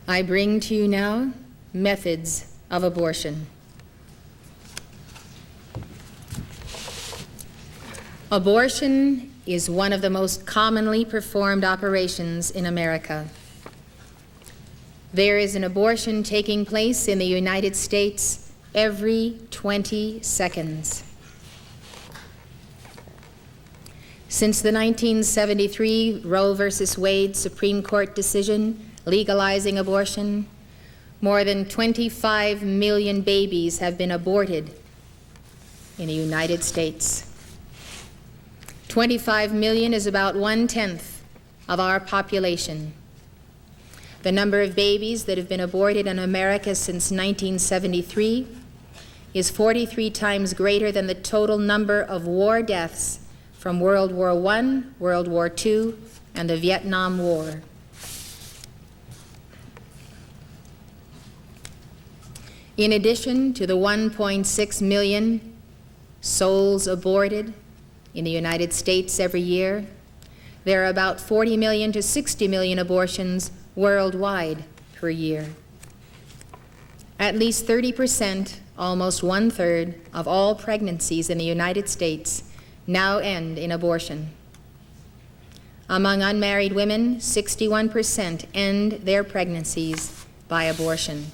I bring to you now methods of abortion. Abortion is one of the most commonly performed operations in America. There is an abortion taking place in the United States every 20 seconds. Since the 1973 Roe v. Wade Supreme Court decision legalizing abortion, more than 25 million babies have been aborted in the United States. 25 million is about 1/10 of our population. The number of babies that have been aborted in America since 1973 is 43 times greater than the total number of war deaths from World War I, World War II, and the Vietnam War. In addition to the 1.6 million souls aborted in the United States every year, there are about 40 million to 60 million abortions worldwide per year. At least 30%, almost 1/3, of all pregnancies in the United States now end in abortion. Among unmarried women, 61% end their pregnancies by abortion.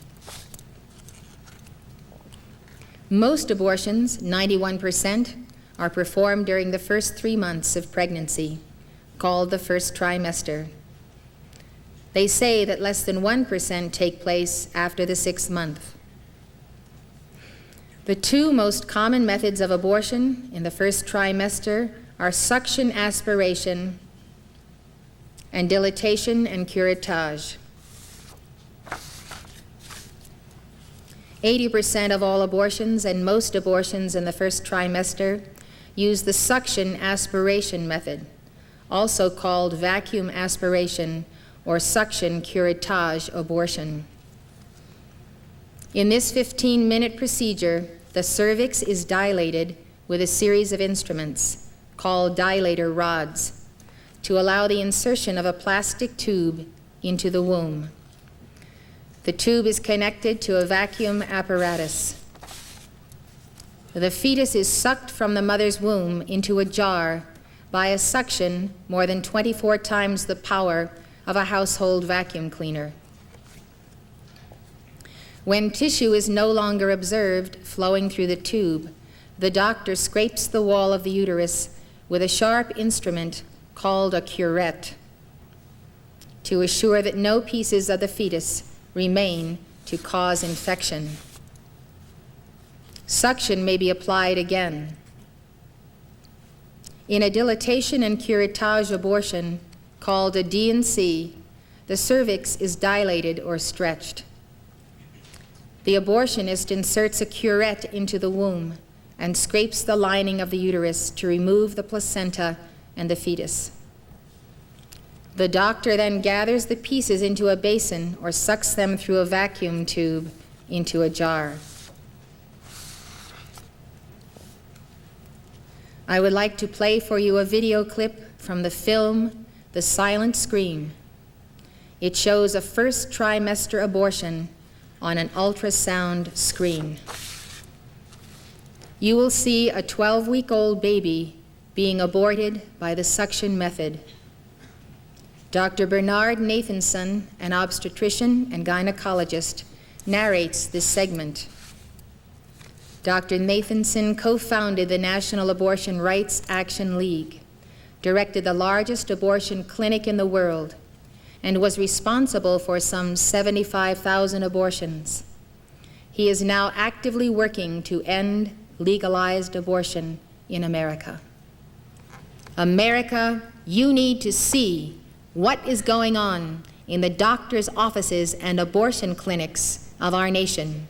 Most abortions, 91%, are performed during the first 3 months of pregnancy, called the first trimester. They say that less than 1% take place after the 6th month. The two most common methods of abortion in the first trimester are suction aspiration and dilatation and curettage. 80% of all abortions and most abortions in the first trimester use the suction aspiration method, also called vacuum aspiration or suction curettage abortion. In this 15-minute procedure, the cervix is dilated with a series of instruments called dilator rods to allow the insertion of a plastic tube into the womb. The tube is connected to a vacuum apparatus. The fetus is sucked from the mother's womb into a jar by a suction more than 24 times the power of a household vacuum cleaner. When tissue is no longer observed flowing through the tube, the doctor scrapes the wall of the uterus with a sharp instrument called a curette to assure that no pieces of the fetus remain to cause infection. Suction may be applied again. In a dilatation and curettage abortion, called a D&C, the cervix is dilated or stretched. The abortionist inserts a curette into the womb and scrapes the lining of the uterus to remove the placenta and the fetus. The doctor then gathers the pieces into a basin or sucks them through a vacuum tube into a jar. I would like to play for you a video clip from the film The Silent Scream. It shows a first trimester abortion on an ultrasound screen. You will see a 12-week-old baby being aborted by the suction method. Dr. Bernard Nathanson, an obstetrician and gynecologist, narrates this segment. Dr. Nathanson co-founded the National Abortion Rights Action League, directed the largest abortion clinic in the world, and was responsible for some 75,000 abortions. He is now actively working to end legalized abortion in America. America, you need to see what is going on in the doctors' offices and abortion clinics of our nation.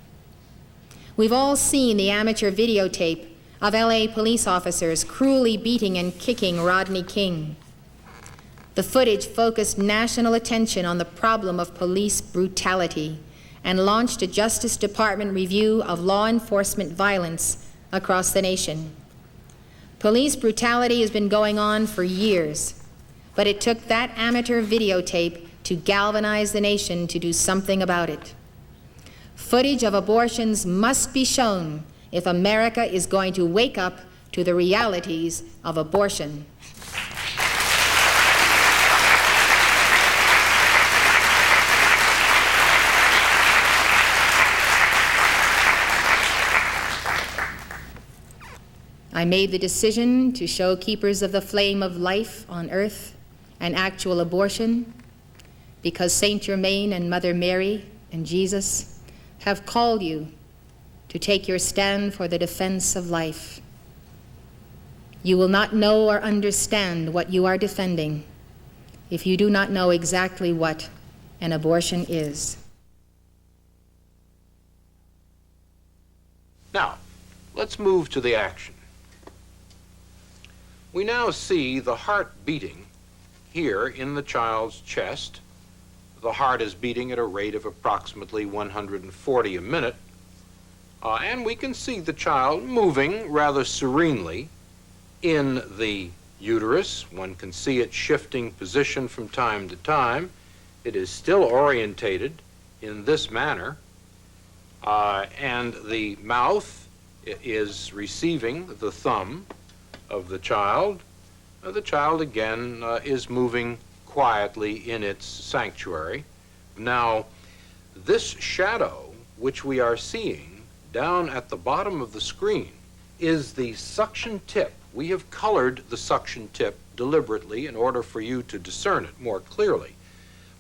We've all seen the amateur videotape of LA police officers cruelly beating and kicking Rodney King. The footage focused national attention on the problem of police brutality and launched a Justice Department review of law enforcement violence across the nation. Police brutality has been going on for years, but it took that amateur videotape to galvanize the nation to do something about it. Footage of abortions must be shown if America is going to wake up to the realities of abortion. I made the decision to show keepers of the flame of life on earth an actual abortion because Saint Germain and Mother Mary and Jesus have called you to take your stand for the defense of life. You will not know or understand what you are defending if you do not know exactly what an abortion is. Now, let's move to the action. We now see the heart beating here in the child's chest. The heart is beating at a rate of approximately 140 a minute, and we can see the child moving rather serenely in the uterus. One can see it shifting position from time to time. It is still orientated in this manner, and the mouth is receiving the thumb of the child. The child again is moving quietly in its sanctuary. Now, this shadow which we are seeing down at the bottom of the screen is the suction tip. We have colored the suction tip deliberately in order for you to discern it more clearly.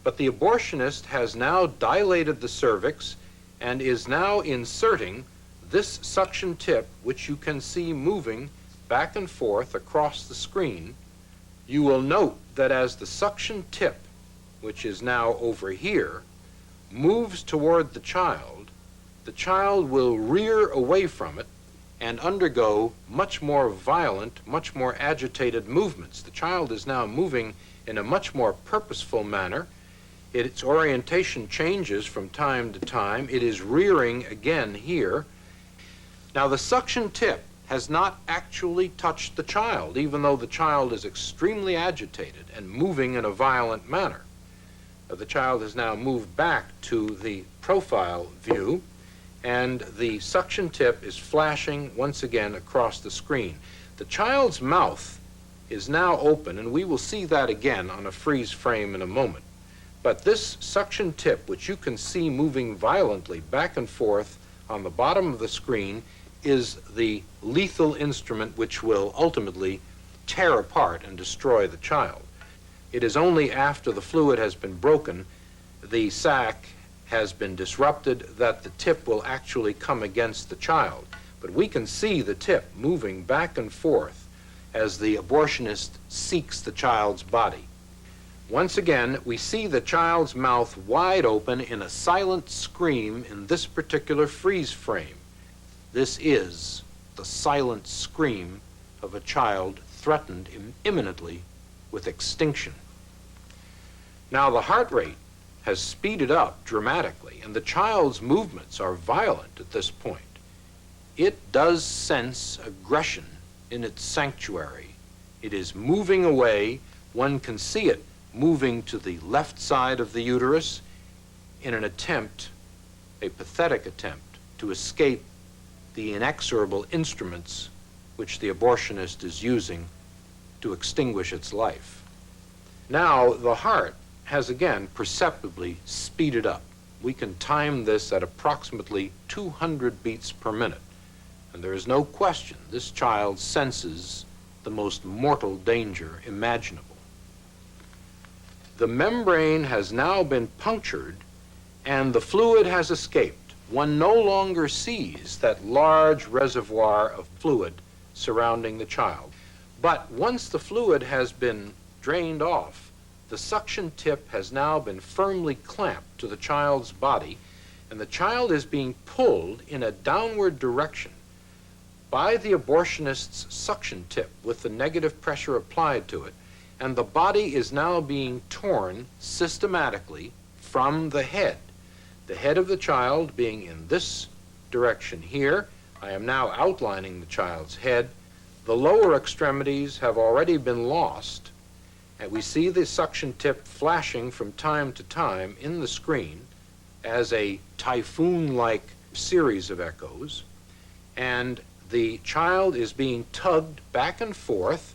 But the abortionist has now dilated the cervix and is now inserting this suction tip, which you can see moving back and forth across the screen. You will note that as the suction tip, which is now over here, moves toward the child will rear away from it and undergo much more violent, much more agitated movements. The child is now moving in a much more purposeful manner. Its orientation changes from time to time. It is rearing again here. Now, the suction tip has not actually touched the child, even though the child is extremely agitated and moving in a violent manner. The child has now moved back to the profile view, and the suction tip is flashing once again across the screen. The child's mouth is now open, and we will see that again on a freeze frame in a moment. But this suction tip, which you can see moving violently back and forth on the bottom of the screen, is the lethal instrument which will ultimately tear apart and destroy the child. It is only after the fluid has been broken, the sac has been disrupted, that the tip will actually come against the child. But we can see the tip moving back and forth as the abortionist seeks the child's body. Once again, we see the child's mouth wide open in a silent scream in this particular freeze frame. This is the silent scream of a child threatened imminently with extinction. Now, the heart rate has speeded up dramatically, and the child's movements are violent at this point. It does sense aggression in its sanctuary. It is moving away. One can see it moving to the left side of the uterus in an attempt, a pathetic attempt, to escape the inexorable instruments which the abortionist is using to extinguish its life. Now, the heart has again perceptibly speeded up. We can time this at approximately 200 beats per minute, and there is no question this child senses the most mortal danger imaginable. The membrane has now been punctured, and the fluid has escaped. One no longer sees that large reservoir of fluid surrounding the child. But once the fluid has been drained off, the suction tip has now been firmly clamped to the child's body, and the child is being pulled in a downward direction by the abortionist's suction tip with the negative pressure applied to it, and the body is now being torn systematically from the head. The head of the child being in this direction here. I am now outlining the child's head. The lower extremities have already been lost, And we see the suction tip flashing from time to time in the screen as a typhoon-like series of echoes, and the child is being tugged back and forth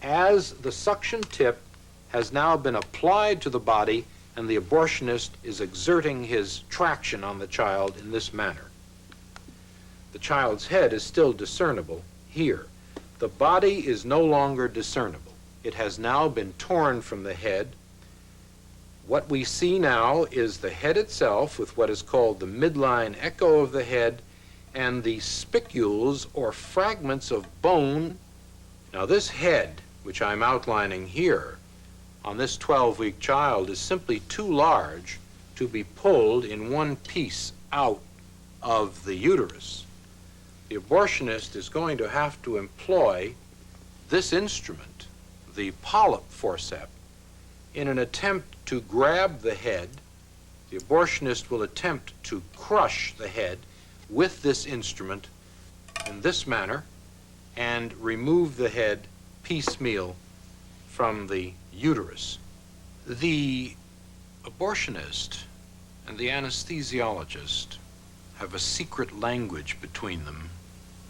as the suction tip has now been applied to the body, and the abortionist is exerting his traction on the child in this manner. The child's head is still discernible here. The body is no longer discernible. It has now been torn from the head. What we see now is the head itself with what is called the midline echo of the head and the spicules or fragments of bone. Now this head, which I'm outlining here, on this 12-week child is simply too large to be pulled in one piece out of the uterus. The abortionist is going to have to employ this instrument, the polyp forceps, in an attempt to grab the head. The abortionist will attempt to crush the head with this instrument in this manner and remove the head piecemeal from the uterus. The abortionist and the anesthesiologist have a secret language between them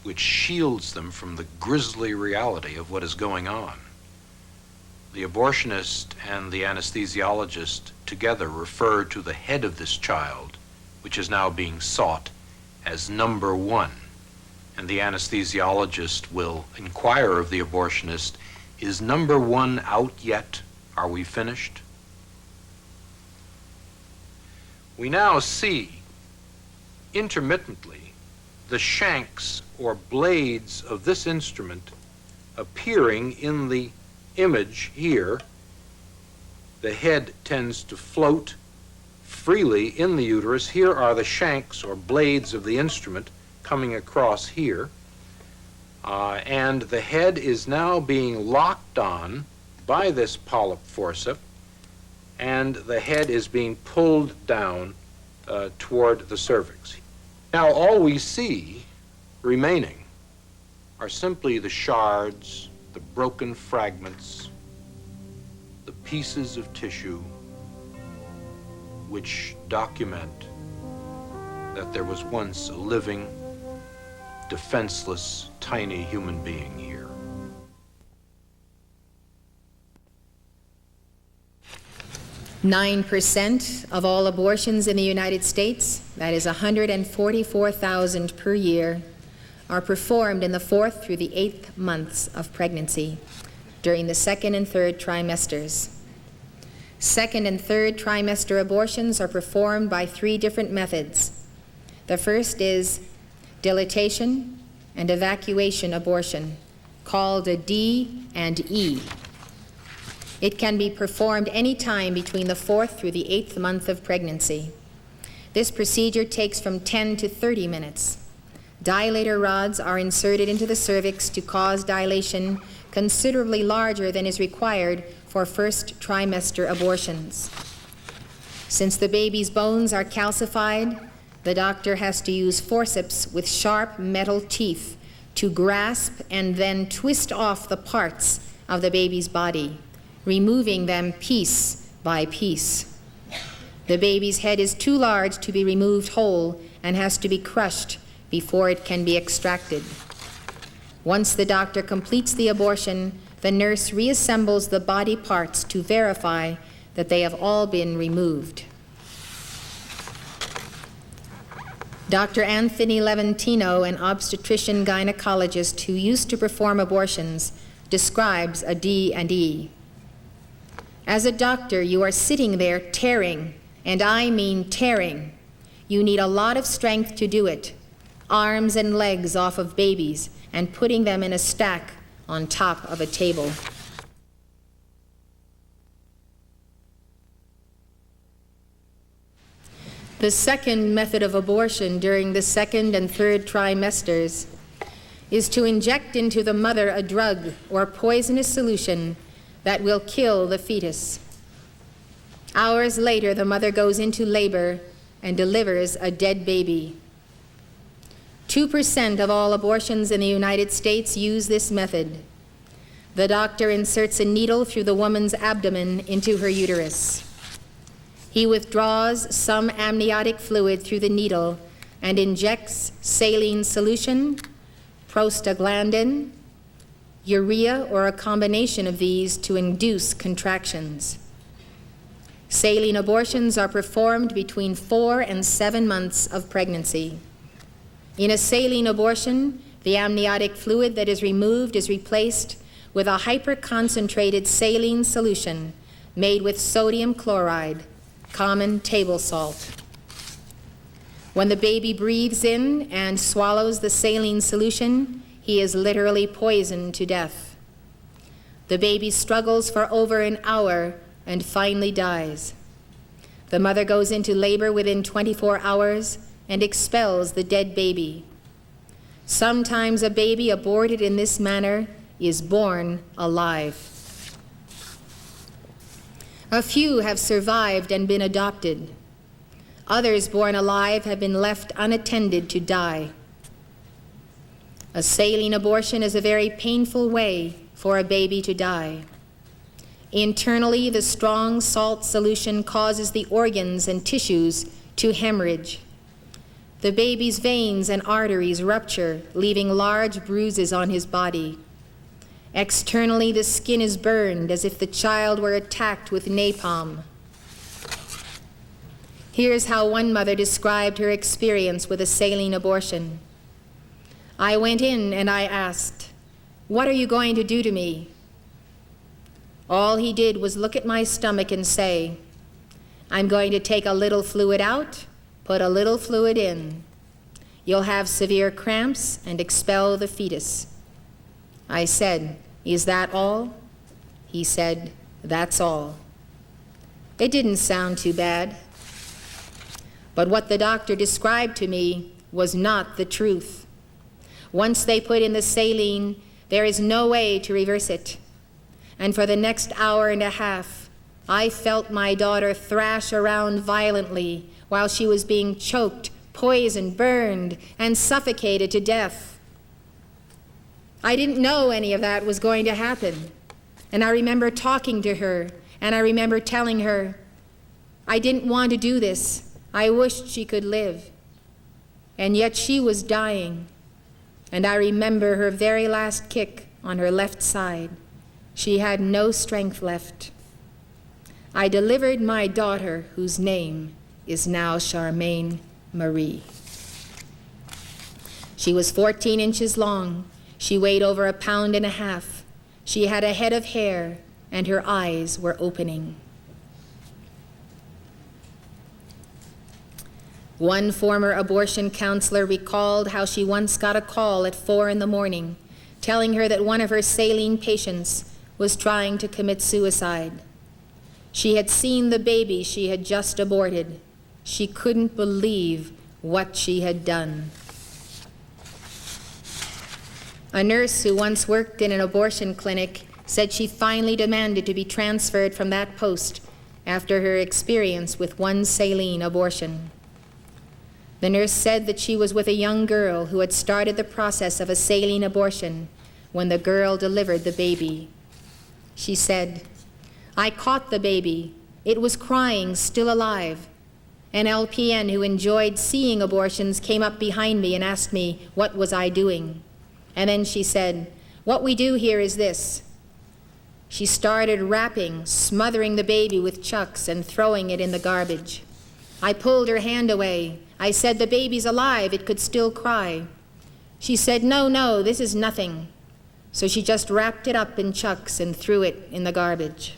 which shields them from the grisly reality of what is going on. The abortionist and the anesthesiologist together refer to the head of this child, which is now being sought, as number 1. And the anesthesiologist will inquire of the abortionist, is number 1 out yet? Are we finished? We now see intermittently the shanks or blades of this instrument appearing in the image here. The head tends to float freely in the uterus. Here are the shanks or blades of the instrument coming across here. And the head is now being locked on by this polyp forceps, and the head is being pulled down toward the cervix. Now all we see remaining are simply the shards, the broken fragments, the pieces of tissue which document that there was once a living, defenseless, tiny human being here. 9% of all abortions in the United States, that is 144,000 per year, are performed in the 4th through the 8th months of pregnancy during the 2nd and 3rd trimesters. 2nd and 3rd trimester abortions are performed by 3 different methods. The first is dilatation and evacuation abortion, called a D and E. It can be performed any time between the 4th through the 8th month of pregnancy. This procedure takes from 10 to 30 minutes. Dilator rods are inserted into the cervix to cause dilation considerably larger than is required for 1st trimester abortions. Since the baby's bones are calcified, the doctor has to use forceps with sharp metal teeth to grasp and then twist off the parts of the baby's body, removing them piece by piece. The baby's head is too large to be removed whole and has to be crushed before it can be extracted. Once the doctor completes the abortion, the nurse reassembles the body parts to verify that they have all been removed. Dr. Anthony Levantino, an obstetrician gynecologist who used to perform abortions, describes a D and E. As a doctor, you are sitting there tearing, and I mean tearing. You need a lot of strength to do it. Arms and legs off of babies and putting them in a stack on top of a table. The second method of abortion during the 2nd and 3rd trimesters is to inject into the mother a drug or poisonous solution that will kill the fetus. Hours later, the mother goes into labor and delivers a dead baby. 2% of all abortions in the United States use this method. The doctor inserts a needle through the woman's abdomen into her uterus. He withdraws some amniotic fluid through the needle and injects saline solution, prostaglandin, urea, or a combination of these to induce contractions. Saline abortions are performed between 4 and 7 months of pregnancy. In a saline abortion, the amniotic fluid that is removed is replaced with a hyperconcentrated saline solution made with sodium chloride, common table salt. When the baby breathes in and swallows the saline solution, he is literally poisoned to death. The baby struggles for over an hour and finally dies. The mother goes into labor within 24 hours and expels the dead baby. Sometimes a baby aborted in this manner is born alive. A few have survived and been adopted. Others born alive have been left unattended to die. A saline abortion is a very painful way for a baby to die. Internally, the strong salt solution causes the organs and tissues to hemorrhage. The baby's veins and arteries rupture, leaving large bruises on his body. Externally, the skin is burned as if the child were attacked with napalm. Here's how one mother described her experience with a saline abortion. I went in and I asked, "What are you going to do to me?" All he did was look at my stomach and say, "I'm going to take a little fluid out, put a little fluid in. You'll have severe cramps and expel the fetus." I said, "Is that all?" He said, "That's all." It didn't sound too bad. But what the doctor described to me was not the truth. Once they put in the saline, there is no way to reverse it. And for the next hour and a half, I felt my daughter thrash around violently while she was being choked, poisoned, burned, and suffocated to death. I didn't know any of that was going to happen. And I remember talking to her, and I remember telling her, I didn't want to do this. I wished she could live. And yet she was dying. And I remember her very last kick on her left side. She had no strength left. I delivered my daughter, whose name is now Charmaine Marie. She was 14 inches long. She weighed over 1.5 pounds. She had a head of hair, and her eyes were opening. One former abortion counselor recalled how she once got a call at 4 a.m, telling her that one of her saline patients was trying to commit suicide. She had seen the baby she had just aborted. She couldn't believe what she had done. A nurse who once worked in an abortion clinic said she finally demanded to be transferred from that post after her experience with one saline abortion. The nurse said that she was with a young girl who had started the process of a saline abortion when the girl delivered the baby. She said, "I caught the baby. It was crying, still alive. An LPN who enjoyed seeing abortions came up behind me and asked me what was I doing. And then she said, 'What we do here is this.' She started wrapping, smothering the baby with chucks and throwing it in the garbage. I pulled her hand away. I said, 'The baby's alive, it could still cry.' She said, 'No, this is nothing.' So she just wrapped it up in chucks and threw it in the garbage."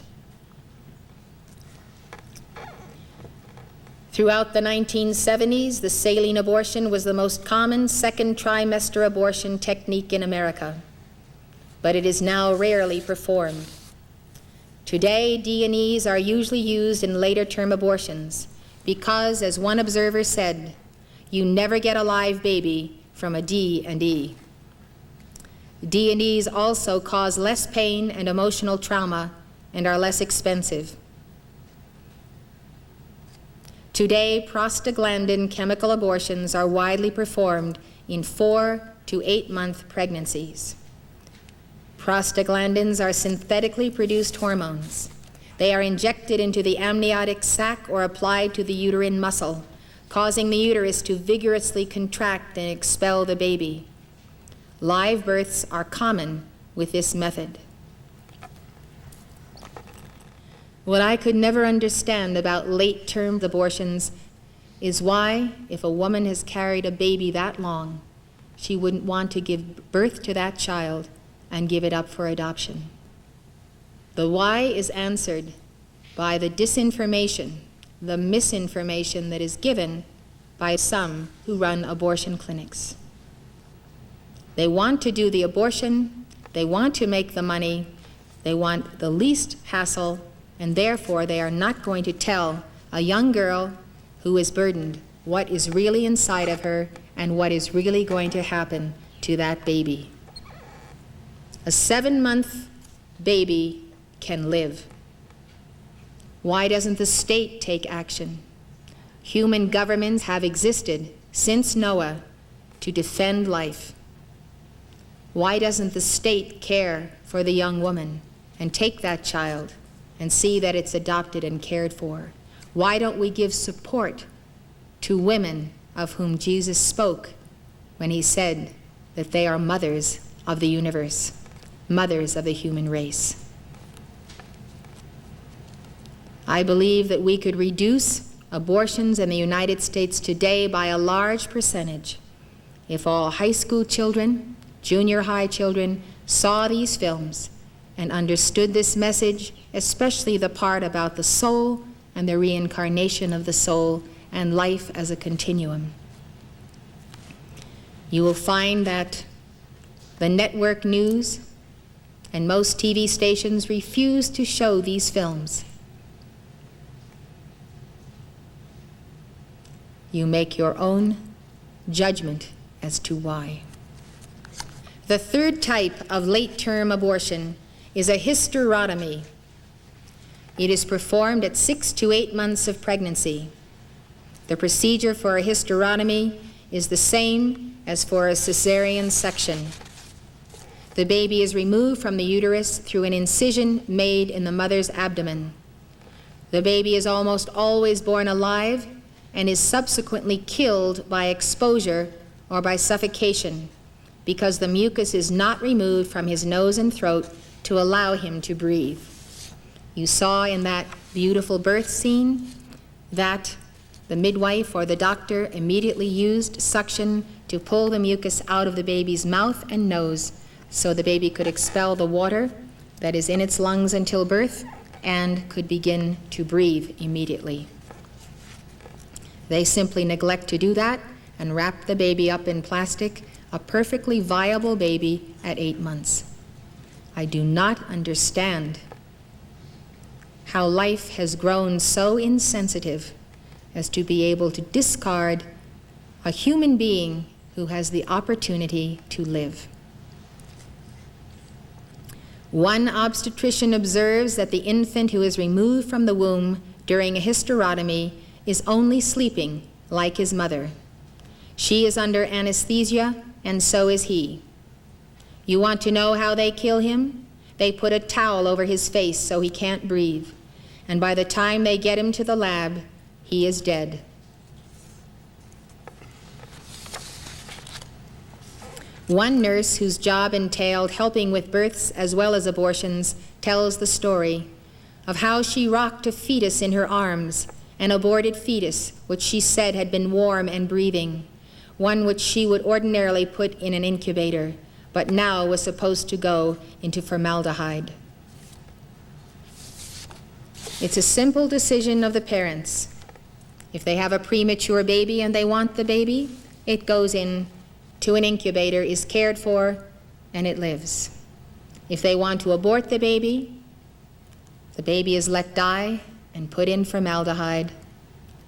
Throughout the 1970s, the saline abortion was the most common second trimester abortion technique in America, but it is now rarely performed. Today, D&Es are usually used in later term abortions because, as one observer said, you never get a live baby from a D&E. D&Es also cause less pain and emotional trauma and are less expensive. Today, prostaglandin chemical abortions are widely performed in 4 to 8 month pregnancies. Prostaglandins are synthetically produced hormones. They are injected into the amniotic sac or applied to the uterine muscle, causing the uterus to vigorously contract and expel the baby. Live births are common with this method. What I could never understand about late-term abortions is why, if a woman has carried a baby that long, she wouldn't want to give birth to that child and give it up for adoption. The why is answered by the disinformation, the misinformation that is given by some who run abortion clinics. They want to do the abortion, they want to make the money, they want the least hassle, and therefore they are not going to tell a young girl who is burdened what is really inside of her and what is really going to happen to that baby. A 7-month baby can live. Why doesn't the state take action? Human governments have existed since Noah to defend life. Why doesn't the state care for the young woman and take that child and see that it's adopted and cared for? Why don't we give support to women of whom Jesus spoke when he said that they are mothers of the universe, mothers of the human race? I believe that we could reduce abortions in the United States today by a large percentage if all high school children, junior high children saw these films and understood this message, especially the part about the soul and the reincarnation of the soul and life as a continuum. You will find that the network news and most TV stations refuse to show these films. You make your own judgment as to why. The third type of late-term abortion is a hysterotomy. It is performed at 6 to 8 months of pregnancy. The procedure for a hysterotomy is the same as for a cesarean section. The baby is removed from the uterus through an incision made in the mother's abdomen. The baby is almost always born alive and is subsequently killed by exposure or by suffocation because the mucus is not removed from his nose and throat to allow him to breathe. You saw in that beautiful birth scene that the midwife or the doctor immediately used suction to pull the mucus out of the baby's mouth and nose so the baby could expel the water that is in its lungs until birth and could begin to breathe immediately. They simply neglect to do that and wrap the baby up in plastic, a perfectly viable baby at 8 months. I do not understand how life has grown so insensitive as to be able to discard a human being who has the opportunity to live. One obstetrician observes that the infant who is removed from the womb during a hysterotomy is only sleeping like his mother. She is under anesthesia, and so is he. You want to know how they kill him? They put a towel over his face so he can't breathe. And by the time they get him to the lab, he is dead. One nurse whose job entailed helping with births as well as abortions tells the story of how she rocked a fetus in her arms, an aborted fetus, which she said had been warm and breathing, one which she would ordinarily put in an incubator, but now was supposed to go into formaldehyde. It's a simple decision of the parents. If they have a premature baby and they want the baby, it goes in to an incubator, is cared for, and it lives. If they want to abort the baby is let die and put in formaldehyde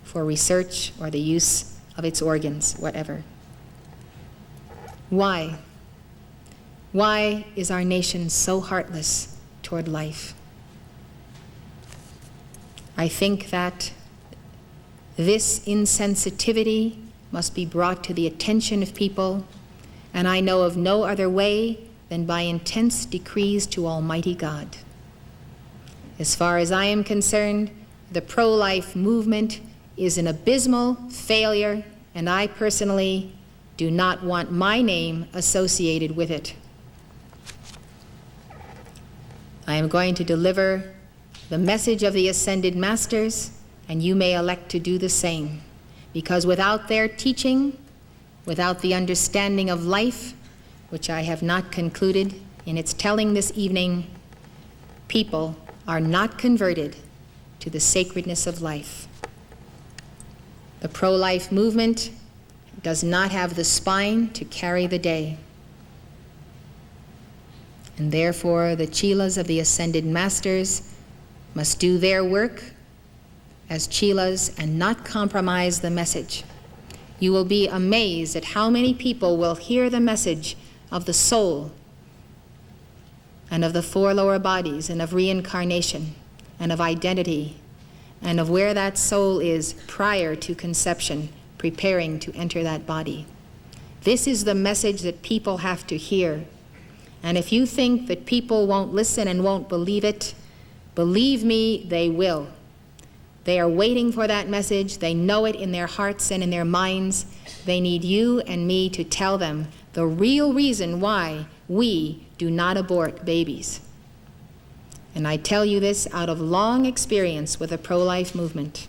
for research or the use of its organs, whatever. Why? Why is our nation so heartless toward life? I think that this insensitivity must be brought to the attention of people, and I know of no other way than by intense decrees to Almighty God. As far as I am concerned, the pro-life movement is an abysmal failure, and I personally do not want my name associated with it. I am going to deliver the message of the Ascended Masters, and you may elect to do the same, because without their teaching, without the understanding of life, which I have not concluded in its telling this evening, people are not converted to the sacredness of life. The pro-life movement does not have the spine to carry the day. And therefore, the chelas of the Ascended Masters must do their work as chelas and not compromise the message. You will be amazed at how many people will hear the message of the soul and of the four lower bodies and of reincarnation and of identity and of where that soul is prior to conception, preparing to enter that body. This is the message that people have to hear. And if you think that people won't listen and won't believe it, believe me, they will. They are waiting for that message. They know it in their hearts and in their minds. They need you and me to tell them the real reason why we do not abort babies. And I tell you this out of long experience with the pro-life movement.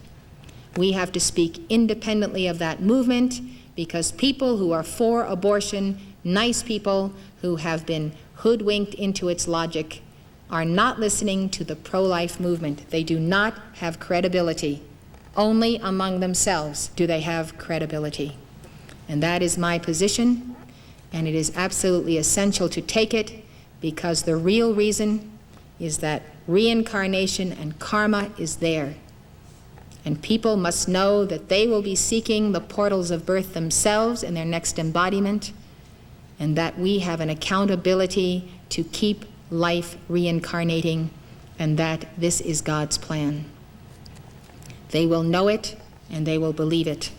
We have to speak independently of that movement because people who are for abortion, nice people who have been hoodwinked into its logic, are not listening to the pro-life movement. They do not have credibility. Only among themselves do they have credibility. And that is my position, and it is absolutely essential to take it because the real reason is that reincarnation and karma is there. And people must know that they will be seeking the portals of birth themselves in their next embodiment, and that we have an accountability to keep life reincarnating, and that this is God's plan. They will know it, and they will believe it.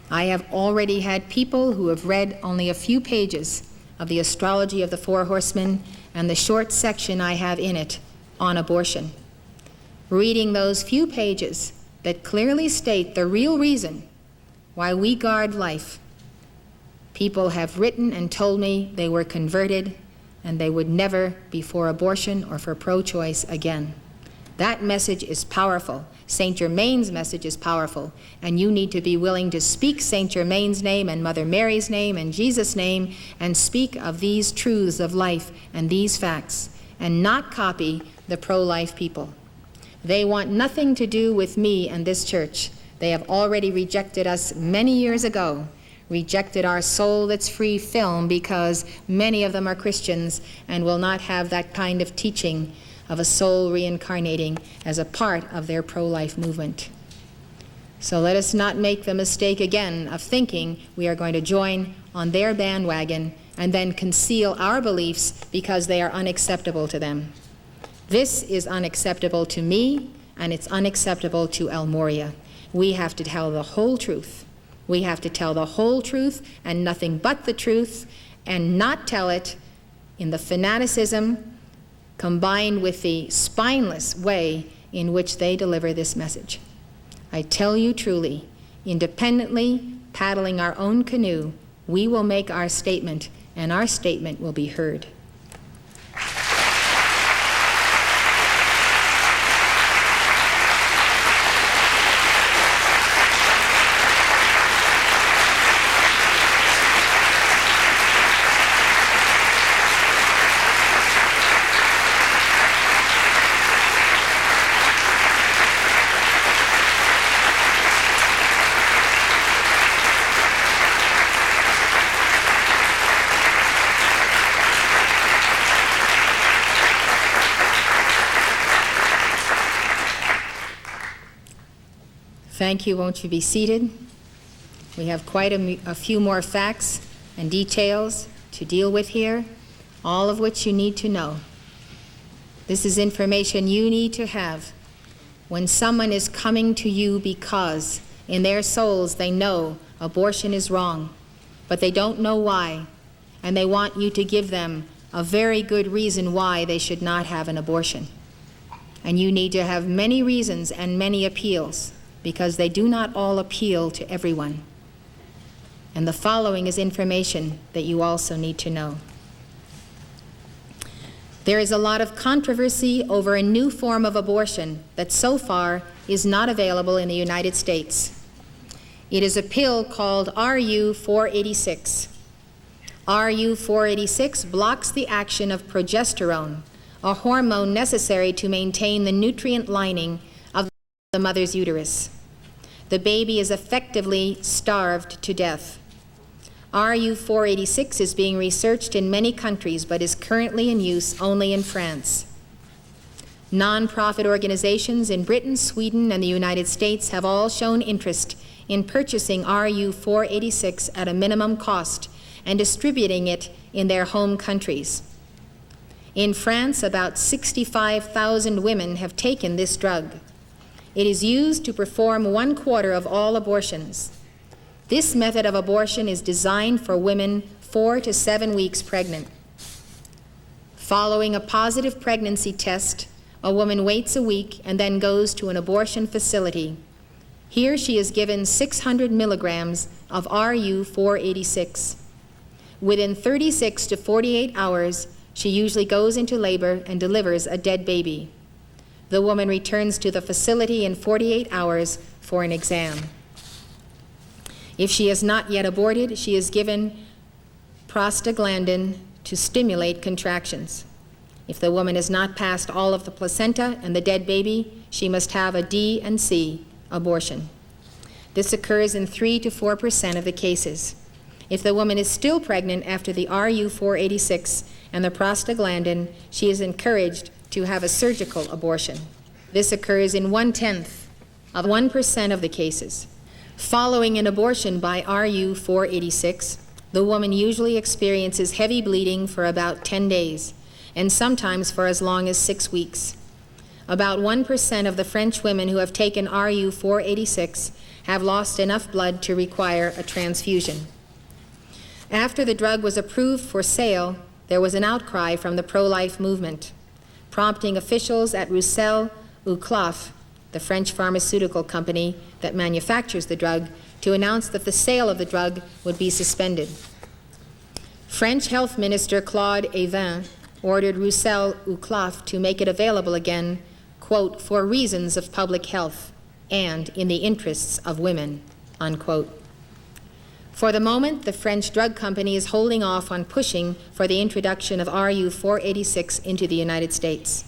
I have already had people who have read only a few pages of the Astrology of the Four Horsemen and the short section I have in it on abortion. Reading those few pages that clearly state the real reason why we guard life, people have written and told me they were converted and they would never be for abortion or for pro-choice again. That message is powerful. Saint Germain's message is powerful, and you need to be willing to speak Saint Germain's name and Mother Mary's name and Jesus' name and speak of these truths of life and these facts, and not copy the pro-life people. They want nothing to do with me and this church. They have already rejected us many years ago, rejected our Soul That's Free film because many of them are Christians and will not have that kind of teaching of a soul reincarnating as a part of their pro-life movement. So let us not make the mistake again of thinking we are going to join on their bandwagon and then conceal our beliefs because they are unacceptable to them. This is unacceptable to me, and it's unacceptable to El Moria. We have to tell the whole truth. We have to tell the whole truth and nothing but the truth, and not tell it in the fanaticism combined with the spineless way in which they deliver this message. I tell you truly, independently, paddling our own canoe, we will make our statement, and our statement will be heard. Thank you. Won't you be seated? We have quite a few more facts and details to deal with here, all of which you need to know. This is information you need to have when someone is coming to you because in their souls they know abortion is wrong, but they don't know why, and they want you to give them a very good reason why they should not have an abortion. And you need to have many reasons and many appeals, because they do not all appeal to everyone. And the following is information that you also need to know. There is a lot of controversy over a new form of abortion that so far is not available in the United States. It is a pill called RU-486. RU-486 blocks the action of progesterone, a hormone necessary to maintain the nutrient lining of the mother's uterus. The baby is effectively starved to death. RU-486 is being researched in many countries but is currently in use only in France. Non-profit organizations in Britain, Sweden, and the United States have all shown interest in purchasing RU-486 at a minimum cost and distributing it in their home countries. In France, about 65,000 women have taken this drug. It is used to perform 1/4 of all abortions. This method of abortion is designed for women 4 to 7 weeks pregnant. Following a positive pregnancy test, a woman waits a week and then goes to an abortion facility. Here she is given 600 milligrams of RU-486. Within 36 to 48 hours, she usually goes into labor and delivers a dead baby. The woman returns to the facility in 48 hours for an exam. If she has not yet aborted, she is given prostaglandin to stimulate contractions. If the woman has not passed all of the placenta and the dead baby, she must have a D and C abortion. This occurs in 3 to 4% of the cases. If the woman is still pregnant after the RU-486 and the prostaglandin, she is encouraged to have a surgical abortion. This occurs in 1/10% of the cases. Following an abortion by RU-486, the woman usually experiences heavy bleeding for about 10 days, and sometimes for as long as 6 weeks. About 1% of the French women who have taken RU-486 have lost enough blood to require a transfusion. After the drug was approved for sale, there was an outcry from the pro-life movement, prompting officials at Roussel-Uclaf, the French pharmaceutical company that manufactures the drug, to announce that the sale of the drug would be suspended. French Health Minister Claude Evin ordered Roussel-Uclaf to make it available again, quote, for reasons of public health and in the interests of women, unquote. For the moment, the French drug company is holding off on pushing for the introduction of RU-486 into the United States.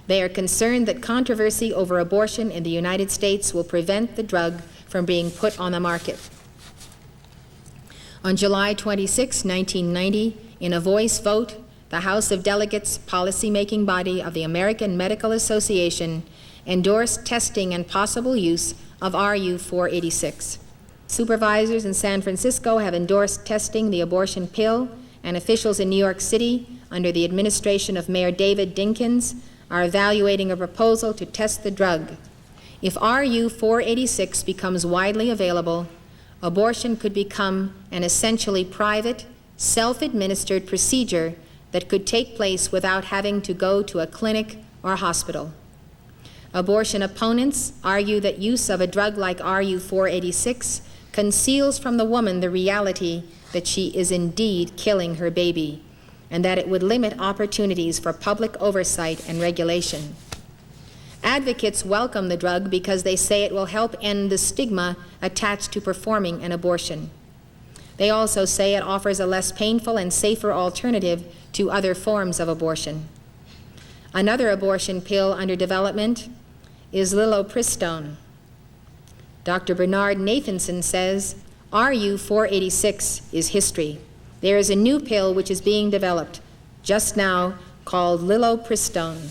They are concerned that controversy over abortion in the United States will prevent the drug from being put on the market. On July 26, 1990, in a voice vote, the House of Delegates policy-making body of the American Medical Association endorsed testing and possible use of RU-486. Supervisors in San Francisco have endorsed testing the abortion pill, and officials in New York City, under the administration of Mayor David Dinkins, are evaluating a proposal to test the drug. If RU-486 becomes widely available, abortion could become an essentially private, self-administered procedure that could take place without having to go to a clinic or hospital. Abortion opponents argue that use of a drug like RU-486 conceals from the woman the reality that she is indeed killing her baby, and that it would limit opportunities for public oversight and regulation. Advocates welcome the drug because they say it will help end the stigma attached to performing an abortion. They also say it offers a less painful and safer alternative to other forms of abortion. Another abortion pill under development is lilopristone. Dr. Bernard Nathanson says, RU-486 is history. There is a new pill which is being developed just now called lilopristone.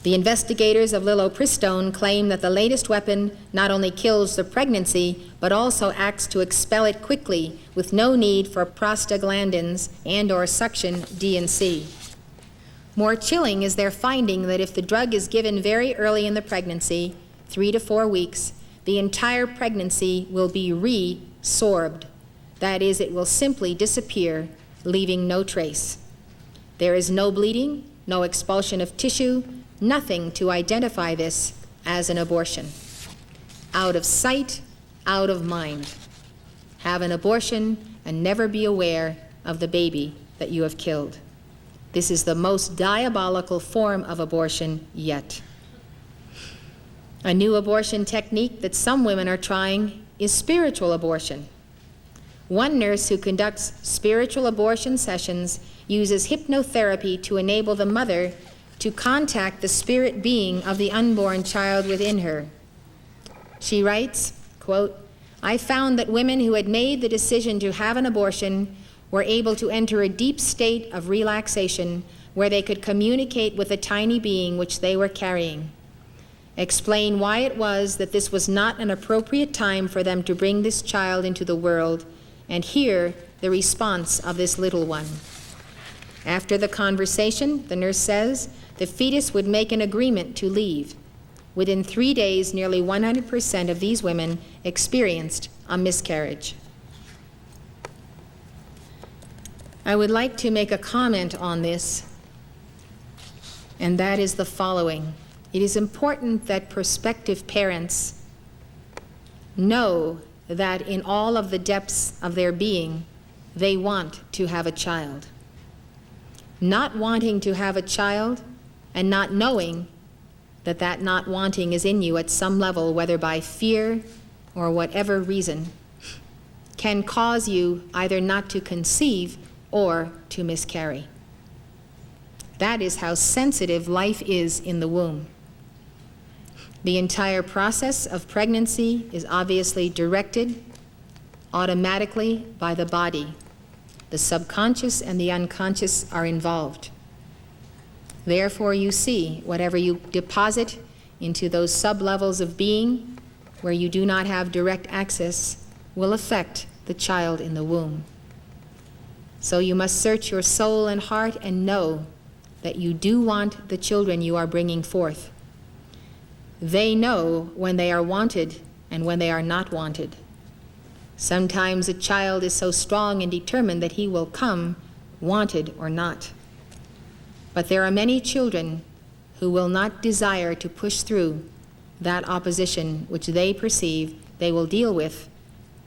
The investigators of lilopristone claim that the latest weapon not only kills the pregnancy, but also acts to expel it quickly with no need for prostaglandins and/or suction D and C. More chilling is their finding that if the drug is given very early in the pregnancy, 3 to 4 weeks, the entire pregnancy will be resorbed. That is, it will simply disappear leaving no trace. There is no bleeding, no expulsion of tissue, nothing to identify this as an abortion. Out of sight, out of mind. Have an abortion and never be aware of the baby that you have killed. This is the most diabolical form of abortion yet. A new abortion technique that some women are trying is spiritual abortion. One nurse who conducts spiritual abortion sessions uses hypnotherapy to enable the mother to contact the spirit being of the unborn child within her. She writes, quote, "I found that women who had made the decision to have an abortion were able to enter a deep state of relaxation where they could communicate with the tiny being which they were carrying, explain why it was that this was not an appropriate time for them to bring this child into the world, and hear the response of this little one. After the conversation," the nurse says, "the fetus would make an agreement to leave. Within 3 days, nearly 100% of these women experienced a miscarriage." I would like to make a comment on this, and that is the following. It is important that prospective parents know that in all of the depths of their being, they want to have a child. Not wanting to have a child and not knowing that that not wanting is in you at some level, whether by fear or whatever reason, can cause you either not to conceive or to miscarry. That is how sensitive life is in the womb. The entire process of pregnancy is obviously directed automatically by the body. The subconscious and the unconscious are involved. Therefore, you see, whatever you deposit into those sub-levels of being where you do not have direct access will affect the child in the womb. So you must search your soul and heart and know that you do want the children you are bringing forth. They know when they are wanted and when they are not wanted. Sometimes a child is so strong and determined that he will come, wanted or not. But there are many children who will not desire to push through that opposition which they perceive they will deal with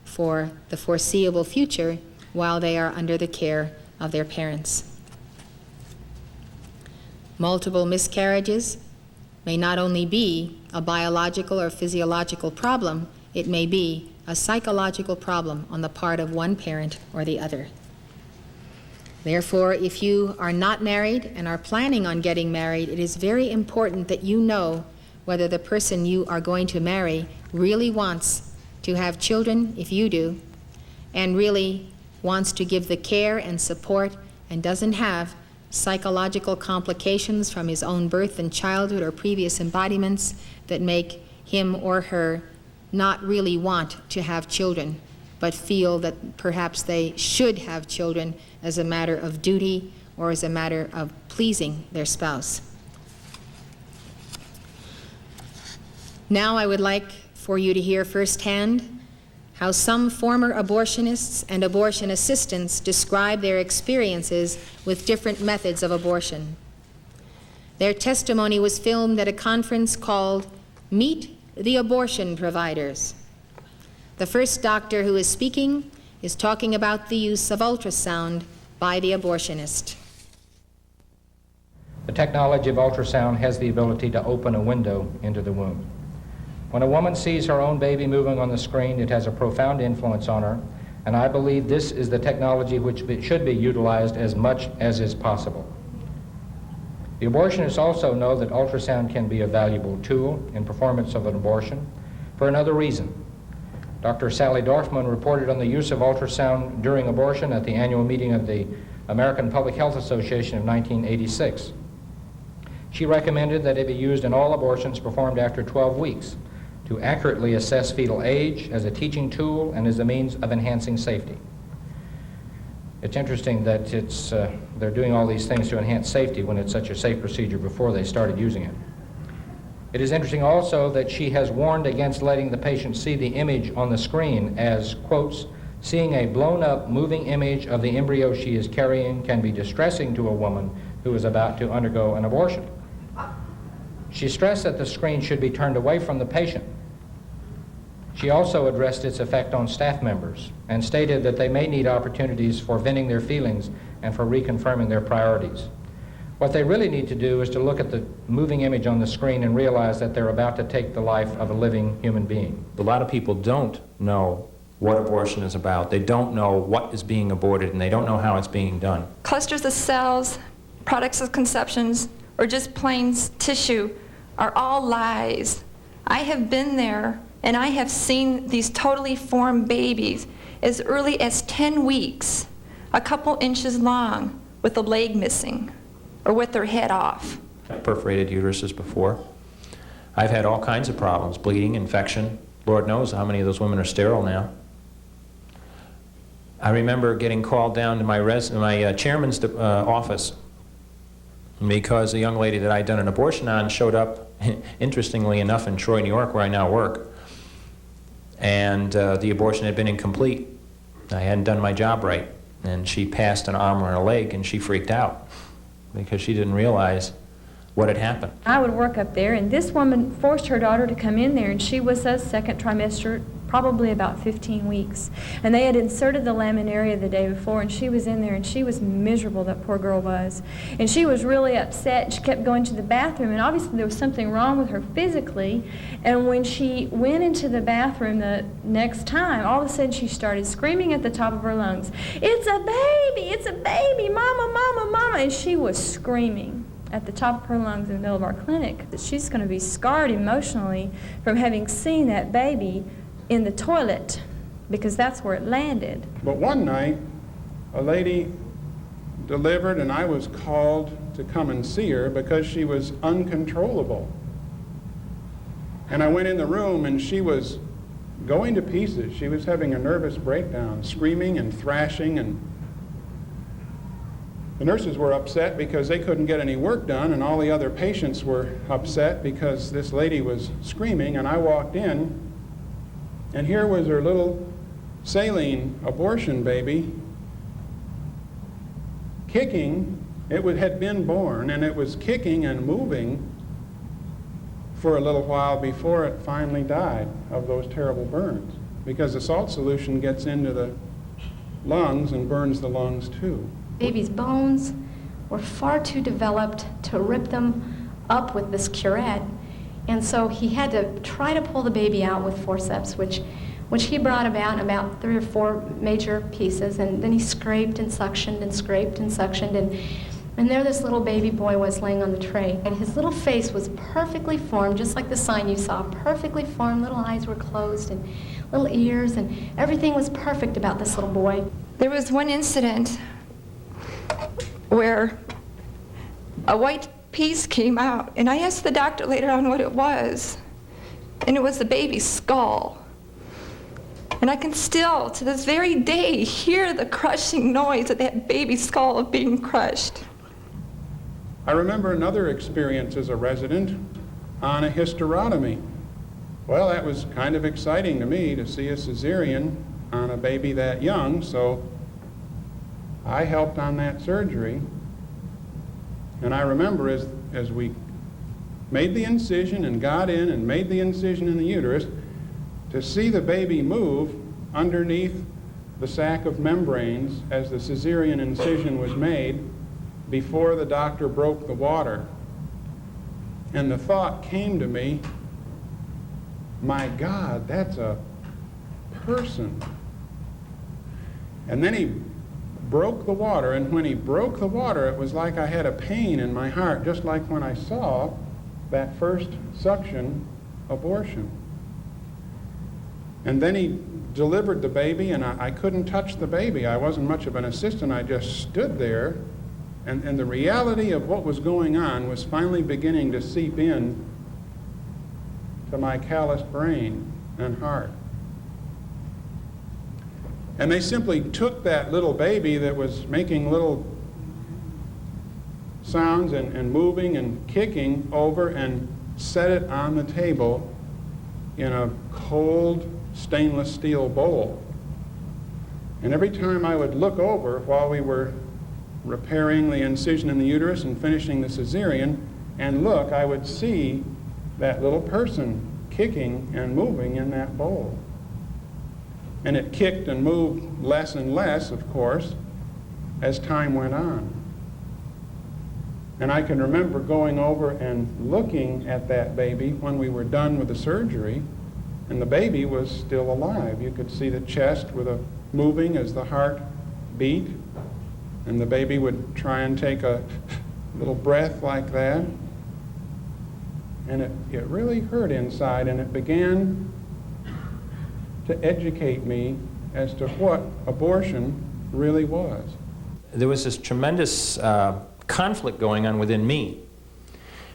for the foreseeable future while they are under the care of their parents. Multiple miscarriages may not only be a biological or physiological problem, it may be a psychological problem on the part of one parent or the other. Therefore, if you are not married and are planning on getting married, it is very important that you know whether the person you are going to marry really wants to have children, if you do, and really wants to give the care and support and doesn't have psychological complications from his own birth and childhood or previous embodiments that make him or her not really want to have children, but feel that perhaps they should have children as a matter of duty or as a matter of pleasing their spouse. Now I would like for you to hear firsthand how some former abortionists and abortion assistants describe their experiences with different methods of abortion. Their testimony was filmed at a conference called Meet the Abortion Providers. The first doctor who is speaking is talking about the use of ultrasound by the abortionist. The technology of ultrasound has the ability to open a window into the womb. When a woman sees her own baby moving on the screen, it has a profound influence on her, and I believe this is the technology which should be utilized as much as is possible. The abortionists also know that ultrasound can be a valuable tool in performance of an abortion for another reason. Dr. Sally Dorfman reported on the use of ultrasound during abortion at the annual meeting of the American Public Health Association of 1986. She recommended that it be used in all abortions performed after 12 weeks to accurately assess fetal age as a teaching tool and as a means of enhancing safety. It's interesting that they're doing all these things to enhance safety when it's such a safe procedure before they started using it. It is interesting also that she has warned against letting the patient see the image on the screen as, quotes, Seeing a blown-up, moving image of the embryo she is carrying can be distressing to a woman who is about to undergo an abortion. She stressed that the screen should be turned away from the patient. She also addressed its effect on staff members and stated that they may need opportunities for venting their feelings and for reconfirming their priorities. What they really need to do is to look at the moving image on the screen and realize that they're about to take the life of a living human being. A lot of people don't know what abortion is about. They don't know what is being aborted, and they don't know how it's being done. Clusters of cells, products of conceptions, or just plain tissue are all lies. I have been there, and I have seen these totally formed babies as early as 10 weeks, a couple inches long, with a leg missing, or with their head off. Perforated uteruses before. I've had all kinds of problems, bleeding, infection. Lord knows how many of those women are sterile now. I remember getting called down to my chairman's office because a young lady that I'd done an abortion on showed up, interestingly enough, in Troy, New York, where I now work. And the abortion had been incomplete. I hadn't done my job right. And she passed an arm or a leg, and she freaked out because she didn't realize what had happened. I would work up there, and this woman forced her daughter to come in there, and she was a second trimester, probably about 15 weeks. And they had inserted the laminaria the day before, and she was in there, and she was miserable, that poor girl was. And she was really upset. She kept going to the bathroom, and obviously there was something wrong with her physically. And when she went into the bathroom the next time, all of a sudden she started screaming at the top of her lungs, "It's a baby! It's a baby! Mama, mama, mama!" And she was screaming at the top of her lungs in the middle of our clinic. She's going to be scarred emotionally from having seen that baby in the toilet, because that's where it landed. But one night, a lady delivered, and I was called to come and see her because she was uncontrollable. And I went in the room, and she was going to pieces. She was having a nervous breakdown, screaming and thrashing, and the nurses were upset because they couldn't get any work done, and all the other patients were upset because this lady was screaming. And I walked in, and here was her little saline abortion baby kicking. It had been born, and it was kicking and moving for a little while before it finally died of those terrible burns, because the salt solution gets into the lungs and burns the lungs too. Baby's bones were far too developed to rip them up with this curette, and so he had to try to pull the baby out with forceps, which he brought about 3 or 4 major pieces, and then he scraped and suctioned and scraped and suctioned, and there this little baby boy was laying on the tray, and his little face was perfectly formed, just like the sign you saw, perfectly formed. Little eyes were closed and little ears, and everything was perfect about this little boy. There was one incident where a white piece came out, and I asked the doctor later on what it was, and it was the baby's skull. And I can still, to this very day, hear the crushing noise of that baby's skull being crushed. I remember another experience as a resident on a hysterotomy. Well, that was kind of exciting to me to see a cesarean on a baby that young, so I helped on that surgery. And I remember as we made the incision and got in and made the incision in the uterus, to see the baby move underneath the sac of membranes as the cesarean incision was made before the doctor broke the water. And the thought came to me, my God, that's a person. And then he broke the water, and when he broke the water, it was like I had a pain in my heart, just like when I saw that first suction abortion. And then he delivered the baby, and I couldn't touch the baby. I wasn't much of an assistant. I just stood there, and the reality of what was going on was finally beginning to seep in to my calloused brain and heart. And they simply took that little baby that was making little sounds and moving and kicking over and set it on the table in a cold stainless steel bowl. And every time I would look over while we were repairing the incision in the uterus and finishing the cesarean and look, I would see that little person kicking and moving in that bowl. And it kicked and moved less and less, of course, as time went on. And I can remember going over and looking at that baby when we were done with the surgery, and the baby was still alive. You could see the chest with a moving as the heart beat, and the baby would try and take a little breath like that. And it really hurt inside, and it began to educate me as to what abortion really was. There was this tremendous conflict going on within me.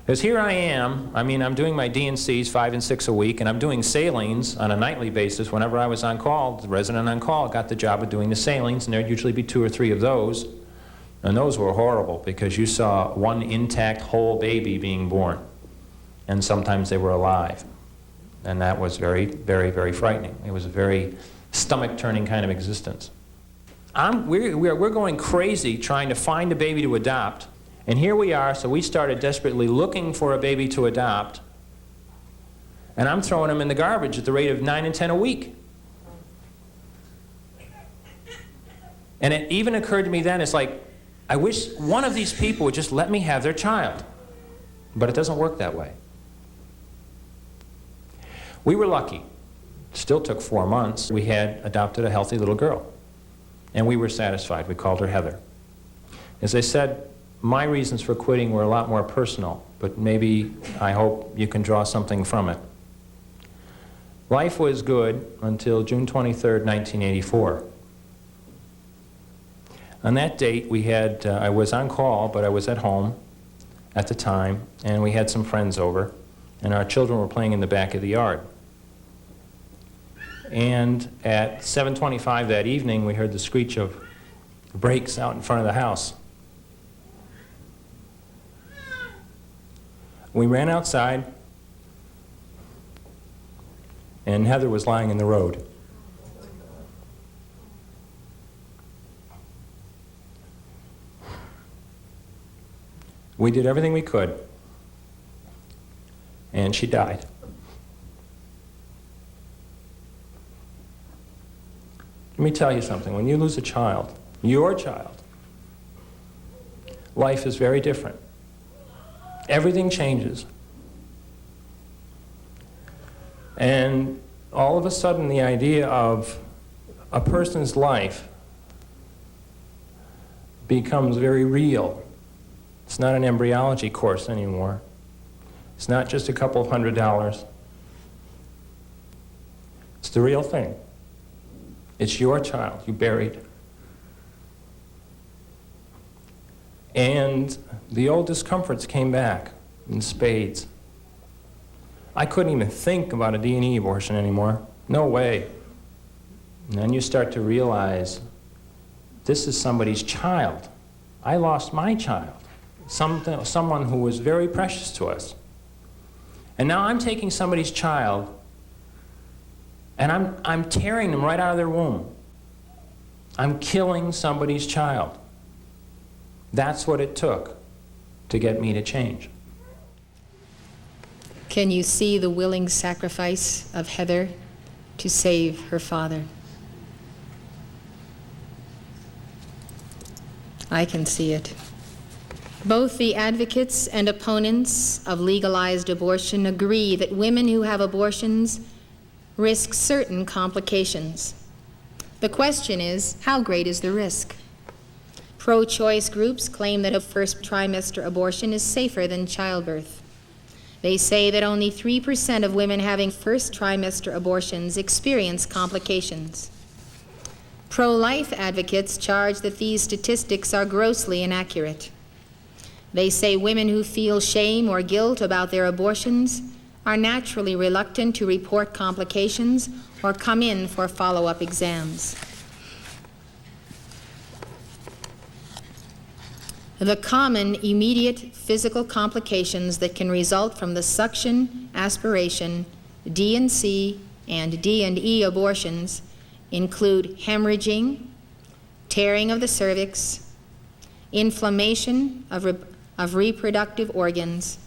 Because here I am, I'm doing my D&Cs 5 and 6 a week, and I'm doing salines on a nightly basis. Whenever I was on call, the resident on call got the job of doing the salines, and there'd usually be 2 or 3 of those. And those were horrible, because you saw one intact whole baby being born. And sometimes they were alive. And that was very, very, very frightening. It was a very stomach-turning kind of existence. We're going crazy trying to find a baby to adopt. And here we are, so we started desperately looking for a baby to adopt. And I'm throwing them in the garbage at the rate of 9 and 10 a week. And it even occurred to me then, it's like, I wish one of these people would just let me have their child. But it doesn't work that way. We were lucky. Still took 4 months. We had adopted a healthy little girl. And we were satisfied. We called her Heather. As I said, my reasons for quitting were a lot more personal, but maybe, I hope, you can draw something from it. Life was good until June 23rd, 1984. On that date, I was on call, but I was at home at the time, and we had some friends over, and our children were playing in the back of the yard. And at 7:25 that evening, we heard the screech of brakes out in front of the house. We ran outside, and Heather was lying in the road. We did everything we could, and she died. Let me tell you something. When you lose a child, your child, life is very different. Everything changes. And all of a sudden, the idea of a person's life becomes very real. It's not an embryology course anymore. It's not just a couple of $100. It's the real thing. It's your child you buried. And the old discomforts came back in spades. I couldn't even think about a D&E abortion anymore. No way. And then you start to realize this is somebody's child. I lost my child. Someone who was very precious to us. And now I'm taking somebody's child and I'm tearing them right out of their womb. I'm killing somebody's child. That's what it took to get me to change. Can you see the willing sacrifice of Heather to save her father? I can see it. Both the advocates and opponents of legalized abortion agree that women who have abortions risk certain complications. The question is, how great is the risk? Pro-choice groups claim that a first trimester abortion is safer than childbirth. They say that only 3% of women having first trimester abortions experience complications. Pro-life advocates charge that these statistics are grossly inaccurate. They say women who feel shame or guilt about their abortions are naturally reluctant to report complications or come in for follow-up exams. The common immediate physical complications that can result from the suction, aspiration, D&C, and D&E abortions include hemorrhaging, tearing of the cervix, inflammation of reproductive organs,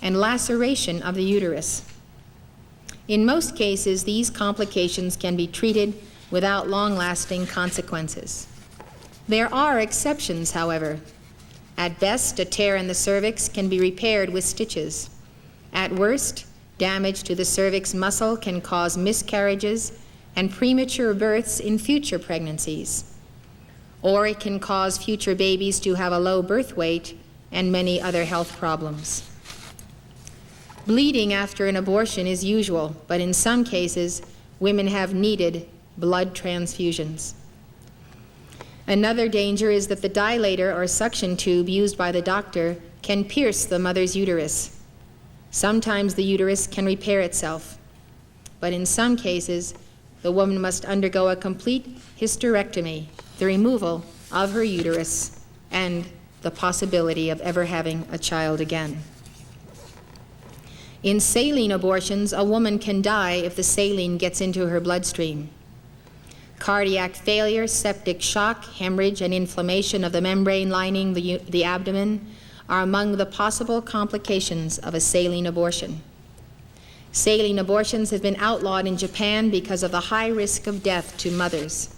and laceration of the uterus. In most cases, these complications can be treated without long-lasting consequences. There are exceptions, however. At best, a tear in the cervix can be repaired with stitches. At worst, damage to the cervix muscle can cause miscarriages and premature births in future pregnancies. Or it can cause future babies to have a low birth weight and many other health problems. Bleeding after an abortion is usual, but in some cases, women have needed blood transfusions. Another danger is that the dilator or suction tube used by the doctor can pierce the mother's uterus. Sometimes the uterus can repair itself, but in some cases, the woman must undergo a complete hysterectomy, the removal of her uterus, and the possibility of ever having a child again. In saline abortions, a woman can die if the saline gets into her bloodstream. Cardiac failure, septic shock, hemorrhage, and inflammation of the membrane lining the abdomen are among the possible complications of a saline abortion. Saline abortions have been outlawed in Japan because of the high risk of death to mothers.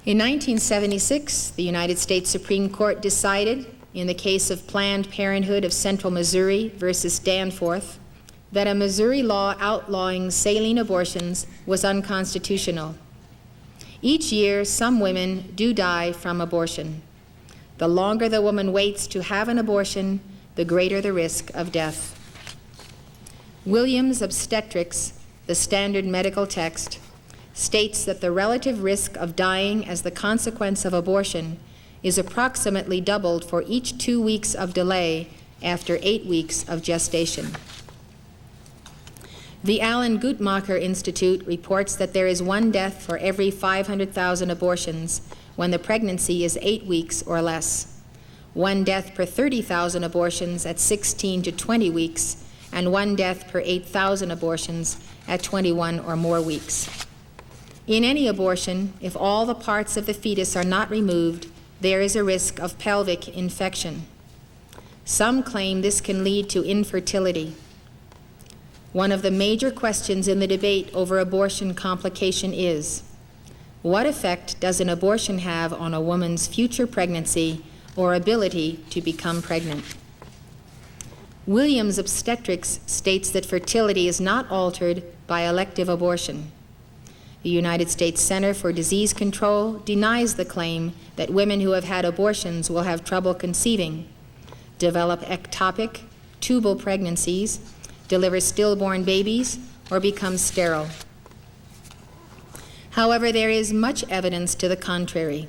In 1976, the United States Supreme Court decided, in the case of Planned Parenthood of Central Missouri versus Danforth, that a Missouri law outlawing saline abortions was unconstitutional. Each year, some women do die from abortion. The longer the woman waits to have an abortion, the greater the risk of death. Williams Obstetrics, the standard medical text, states that the relative risk of dying as the consequence of abortion is approximately doubled for each 2 weeks of delay after 8 weeks of gestation. The Alan Guttmacher Institute reports that there is 1 death for every 500,000 abortions when the pregnancy is 8 weeks or less, 1 death per 30,000 abortions at 16 to 20 weeks, and 1 death per 8,000 abortions at 21 or more weeks. In any abortion, if all the parts of the fetus are not removed, there is a risk of pelvic infection. Some claim this can lead to infertility. One of the major questions in the debate over abortion complication is, what effect does an abortion have on a woman's future pregnancy or ability to become pregnant? Williams Obstetrics states that fertility is not altered by elective abortion. The United States Center for Disease Control denies the claim that women who have had abortions will have trouble conceiving, develop ectopic, tubal pregnancies, deliver stillborn babies, or become sterile. However, there is much evidence to the contrary.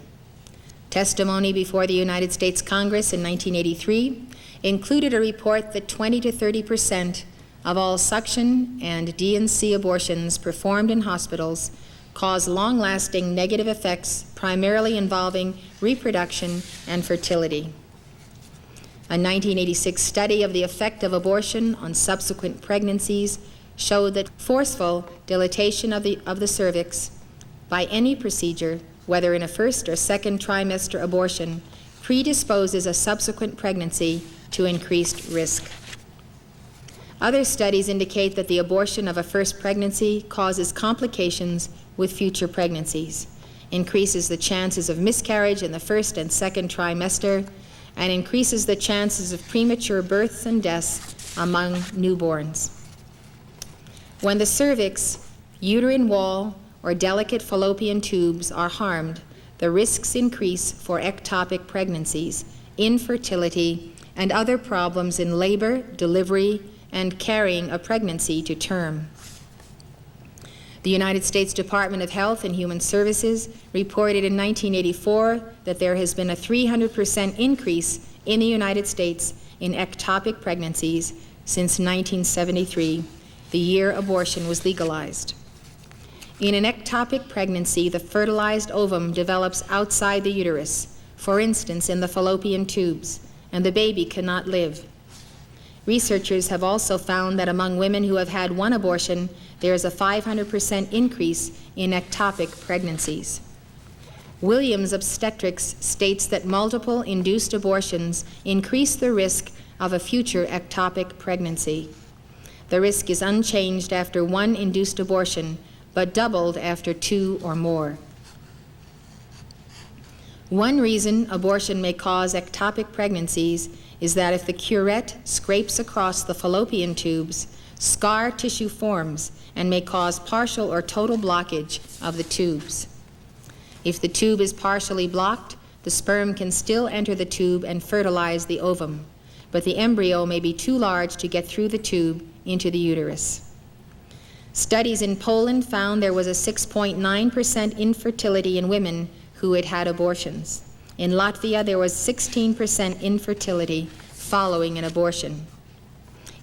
Testimony before the United States Congress in 1983 included a report that 20 to 30% of all suction and D&C abortions performed in hospitals cause long-lasting negative effects primarily involving reproduction and fertility. A 1986 study of the effect of abortion on subsequent pregnancies showed that forceful dilatation of the cervix by any procedure, whether in a first or second trimester abortion, predisposes a subsequent pregnancy to increased risk. Other studies indicate that the abortion of a first pregnancy causes complications with future pregnancies, increases the chances of miscarriage in the first and second trimester, and increases the chances of premature births and deaths among newborns. When the cervix, uterine wall, or delicate fallopian tubes are harmed, the risks increase for ectopic pregnancies, infertility, and other problems in labor, delivery, and carrying a pregnancy to term. The United States Department of Health and Human Services reported in 1984 that there has been a 300% increase in the United States in ectopic pregnancies since 1973, the year abortion was legalized. In an ectopic pregnancy, the fertilized ovum develops outside the uterus, for instance in the fallopian tubes, and the baby cannot live. Researchers have also found that among women who have had 1 abortion, there is a 500% increase in ectopic pregnancies. Williams Obstetrics states that multiple induced abortions increase the risk of a future ectopic pregnancy. The risk is unchanged after one induced abortion, but doubled after 2 or more. One reason abortion may cause ectopic pregnancies is that if the curette scrapes across the fallopian tubes, scar tissue forms and may cause partial or total blockage of the tubes. If the tube is partially blocked, the sperm can still enter the tube and fertilize the ovum, but the embryo may be too large to get through the tube into the uterus. Studies in Poland found there was a 6.9% infertility in women who had had abortions. In Latvia, there was 16% infertility following an abortion.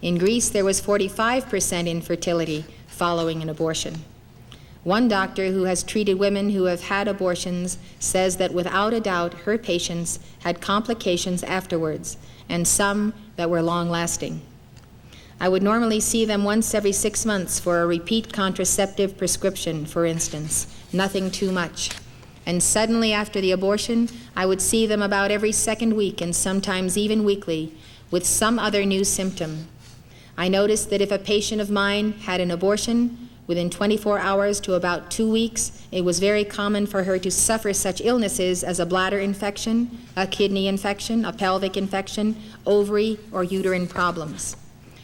In Greece, there was 45% infertility following an abortion. One doctor who has treated women who have had abortions says that without a doubt her patients had complications afterwards, and some that were long-lasting. I would normally see them once every 6 months for a repeat contraceptive prescription, for instance, nothing too much. And suddenly after the abortion, I would see them about every second week and sometimes even weekly with some other new symptom. I noticed that if a patient of mine had an abortion, within 24 hours to about 2 weeks, it was very common for her to suffer such illnesses as a bladder infection, a kidney infection, a pelvic infection, ovary or uterine problems.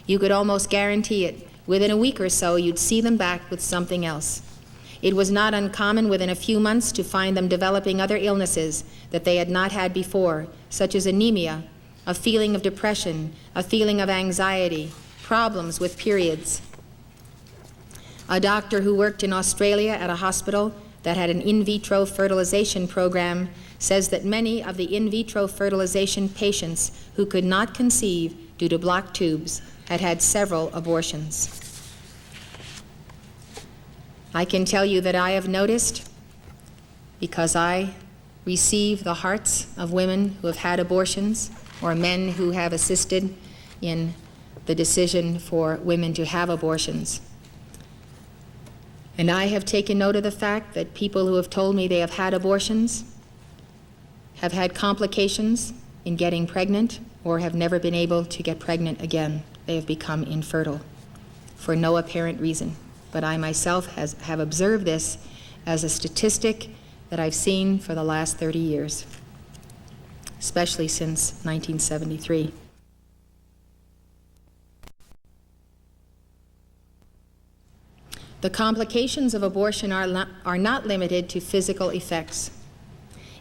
You could almost guarantee it. Within a week or so, you'd see them back with something else. It was not uncommon within a few months to find them developing other illnesses that they had not had before, such as anemia, a feeling of depression, a feeling of anxiety, problems with periods. A doctor who worked in Australia at a hospital that had an in vitro fertilization program says that many of the in vitro fertilization patients who could not conceive due to blocked tubes had had several abortions. I can tell you that I have noticed, because I receive the hearts of women who have had abortions or men who have assisted in the decision for women to have abortions. And I have taken note of the fact that people who have told me they have had abortions have had complications in getting pregnant or have never been able to get pregnant again. They have become infertile for no apparent reason. But I myself have observed this as a statistic that I've seen for the last 30 years, especially since 1973. The complications of abortion are not limited to physical effects.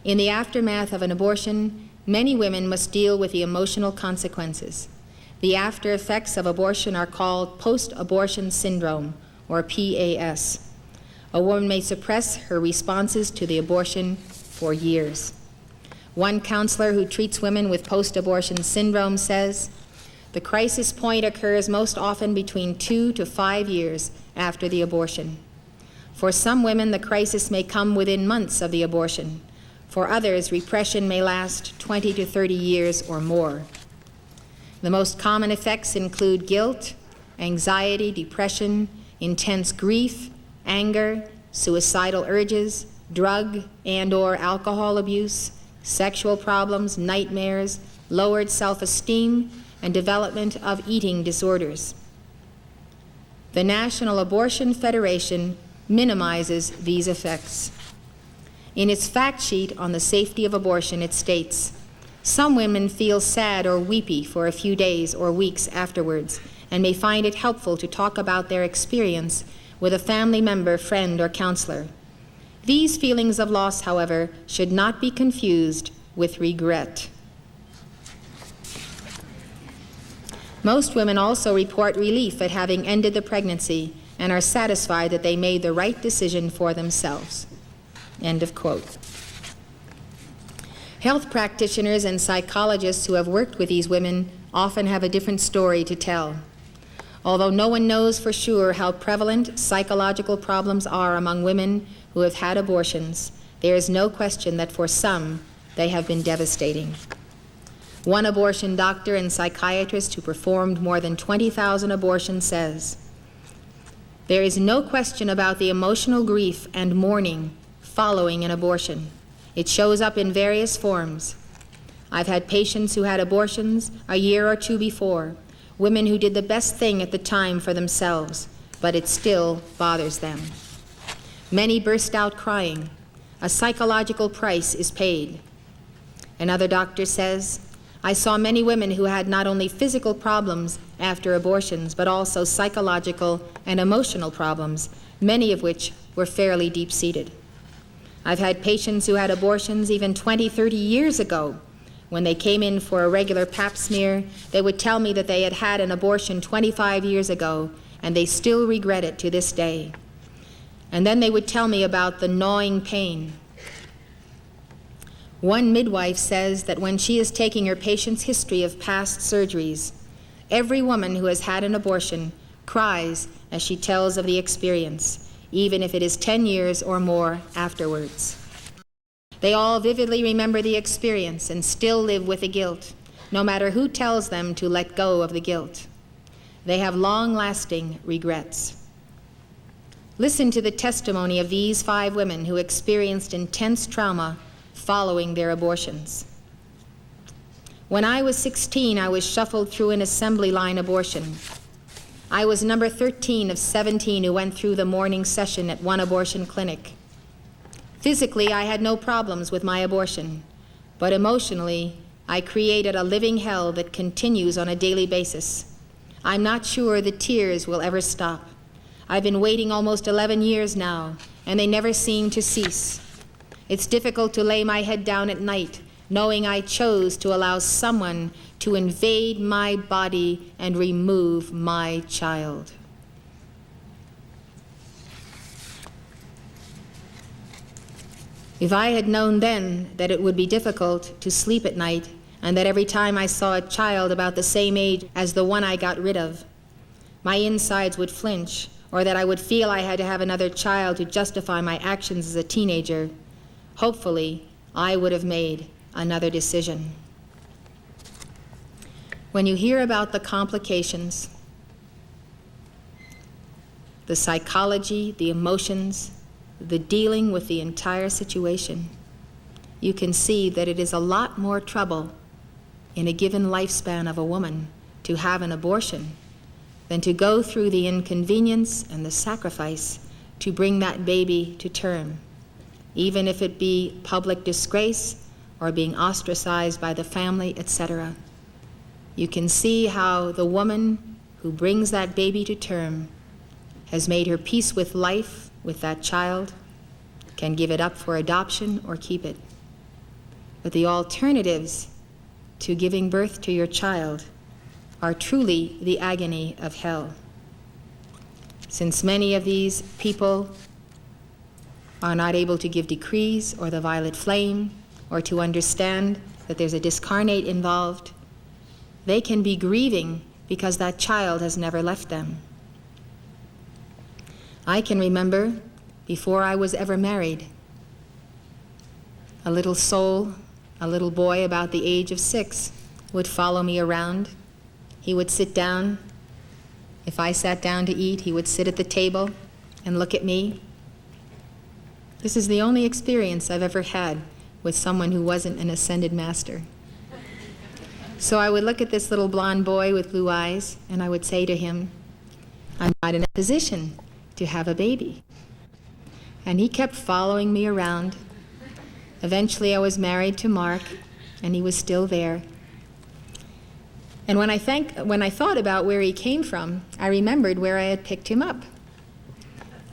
In the aftermath of an abortion, many women must deal with the emotional consequences. The after effects of abortion are called post-abortion syndrome, or PAS. A woman may suppress her responses to the abortion for years. One counselor who treats women with post-abortion syndrome says, the crisis point occurs most often between 2 to 5 years after the abortion. For some women, the crisis may come within months of the abortion. For others, repression may last 20 to 30 years or more. The most common effects include guilt, anxiety, depression, intense grief, anger, suicidal urges, drug and/or alcohol abuse, sexual problems, nightmares, lowered self-esteem, and development of eating disorders. The National Abortion Federation minimizes these effects. In its fact sheet on the safety of abortion, it states, some women feel sad or weepy for a few days or weeks afterwards and may find it helpful to talk about their experience with a family member, friend, or counselor. These feelings of loss, however, should not be confused with regret. Most women also report relief at having ended the pregnancy and are satisfied that they made the right decision for themselves. End of quote. Health practitioners and psychologists who have worked with these women often have a different story to tell. Although no one knows for sure how prevalent psychological problems are among women who have had abortions, there is no question that for some, they have been devastating. One abortion doctor and psychiatrist who performed more than 20,000 abortions says, there is no question about the emotional grief and mourning following an abortion. It shows up in various forms. I've had patients who had abortions a year or two before, women who did the best thing at the time for themselves, but it still bothers them. Many burst out crying. A psychological price is paid. Another doctor says, I saw many women who had not only physical problems after abortions, but also psychological and emotional problems, many of which were fairly deep-seated. I've had patients who had abortions even 20, 30 years ago. When they came in for a regular pap smear, they would tell me that they had had an abortion 25 years ago, and they still regret it to this day. And then they would tell me about the gnawing pain. One midwife says that when she is taking her patient's history of past surgeries, every woman who has had an abortion cries as she tells of the experience, even if it is 10 years or more afterwards. They all vividly remember the experience and still live with the guilt, no matter who tells them to let go of the guilt. They have long-lasting regrets. Listen to the testimony of these 5 women who experienced intense trauma following their abortions. When I was 16, I was shuffled through an assembly line abortion. I was number 13 of 17 who went through the morning session at one abortion clinic. Physically, I had no problems with my abortion, but emotionally, I created a living hell that continues on a daily basis. I'm not sure the tears will ever stop. I've been waiting almost 11 years now, and they never seem to cease. It's difficult to lay my head down at night, knowing I chose to allow someone to invade my body and remove my child. If I had known then that it would be difficult to sleep at night, and that every time I saw a child about the same age as the one I got rid of, my insides would flinch, or that I would feel I had to have another child to justify my actions as a teenager, hopefully, I would have made another decision. When you hear about the complications, the psychology, the emotions, the dealing with the entire situation, you can see that it is a lot more trouble in a given lifespan of a woman to have an abortion than to go through the inconvenience and the sacrifice to bring that baby to term, even if it be public disgrace or being ostracized by the family, etc. You can see how the woman who brings that baby to term has made her peace with life, with that child, can give it up for adoption or keep it. But the alternatives to giving birth to your child are truly the agony of hell. Since many of these people are not able to give decrees or the violet flame or to understand that there's a discarnate involved, they can be grieving because that child has never left them. I can remember, before I was ever married, a little soul, a little boy about the age of 6, would follow me around. He would sit down. If I sat down to eat, he would sit at the table and look at me. This is the only experience I've ever had with someone who wasn't an ascended master. So I would look at this little blonde boy with blue eyes, and I would say to him, I'm not in a position to have a baby. And he kept following me around. Eventually I was married to Mark, and he was still there. And when I thought about where he came from, I remembered where I had picked him up.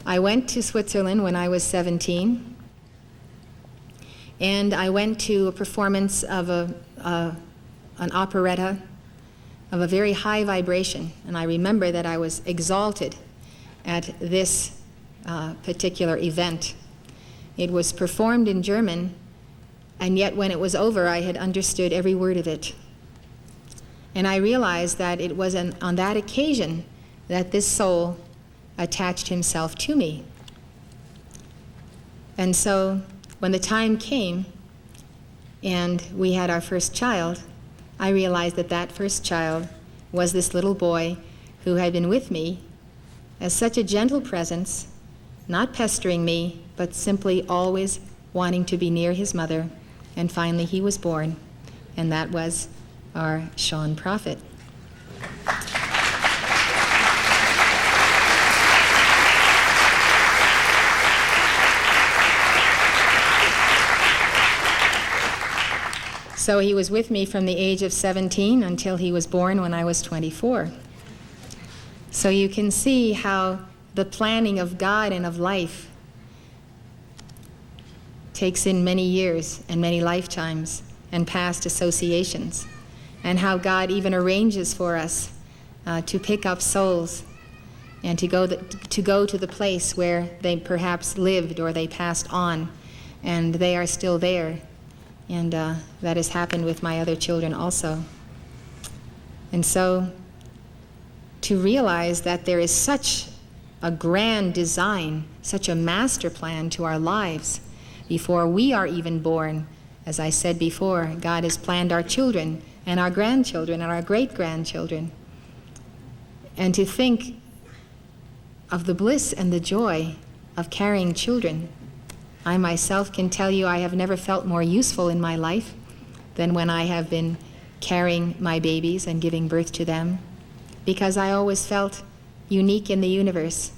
I went to Switzerland when I was 17, and I went to a performance of an operetta of a very high vibration, and I remember that I was exalted at this particular event. It was performed in German, and yet when it was over, I had understood every word of it. And I realized that it was on that occasion that this soul attached himself to me. And so when the time came and we had our first child, I realized that that first child was this little boy who had been with me as such a gentle presence, not pestering me, but simply always wanting to be near his mother, and finally he was born, and that was our Sean Prophet. So he was with me from the age of 17 until he was born when I was 24. So you can see how the planning of God and of life takes in many years and many lifetimes and past associations, and how God even arranges for us to pick up souls and to go to the place where they perhaps lived or they passed on, and they are still there. And that has happened with my other children also. And so to realize that there is such a grand design, such a master plan to our lives before we are even born. As I said before, God has planned our children and our grandchildren and our great-grandchildren. And to think of the bliss and the joy of carrying children. I myself can tell you I have never felt more useful in my life than when I have been carrying my babies and giving birth to them, because I always felt unique in the universe,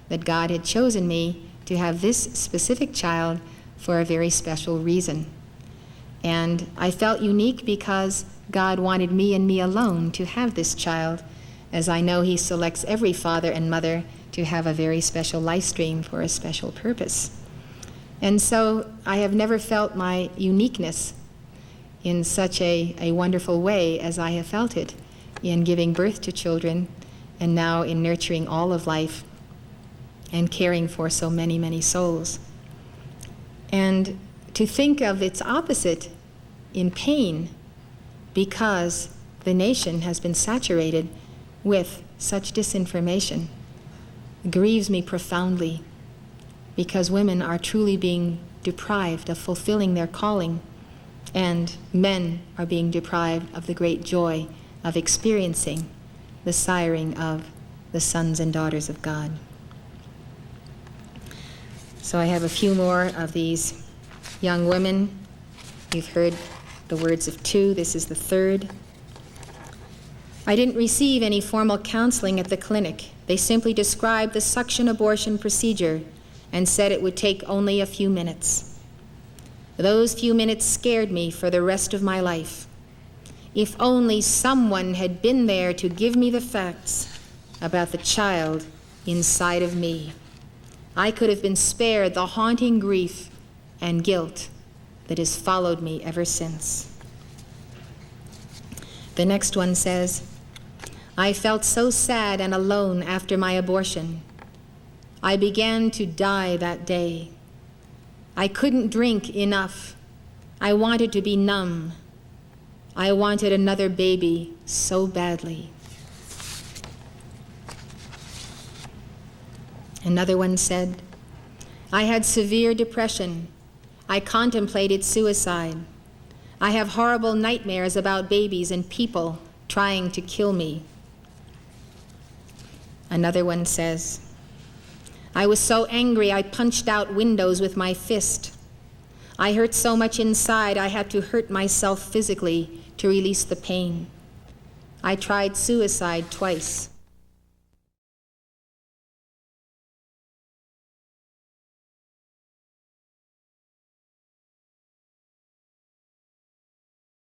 that God had chosen me to have this specific child for a very special reason. And I felt unique because God wanted me and me alone to have this child, as I know he selects every father and mother to have a very special life stream for a special purpose. And so I have never felt my uniqueness in such a wonderful way as I have felt it in giving birth to children, and now in nurturing all of life and caring for so many, many souls. And to think of its opposite in pain, because the nation has been saturated with such disinformation, grieves me profoundly, because women are truly being deprived of fulfilling their calling, and men are being deprived of the great joy of experiencing the siring of the sons and daughters of God. So I have a few more of these young women. You've heard the words of two. This is the third. I didn't receive any formal counseling at the clinic. They simply described the suction abortion procedure and said it would take only a few minutes. Those few minutes scared me for the rest of my life. If only someone had been there to give me the facts about the child inside of me, I could have been spared the haunting grief and guilt that has followed me ever since. The next one says, I felt so sad and alone after my abortion. I began to die that day. I couldn't drink enough. I wanted to be numb. I wanted another baby so badly. Another one said, I had severe depression. I contemplated suicide. I have horrible nightmares about babies and people trying to kill me. Another one says, I was so angry I punched out windows with my fist. I hurt so much inside I had to hurt myself physically to release the pain. I tried suicide twice.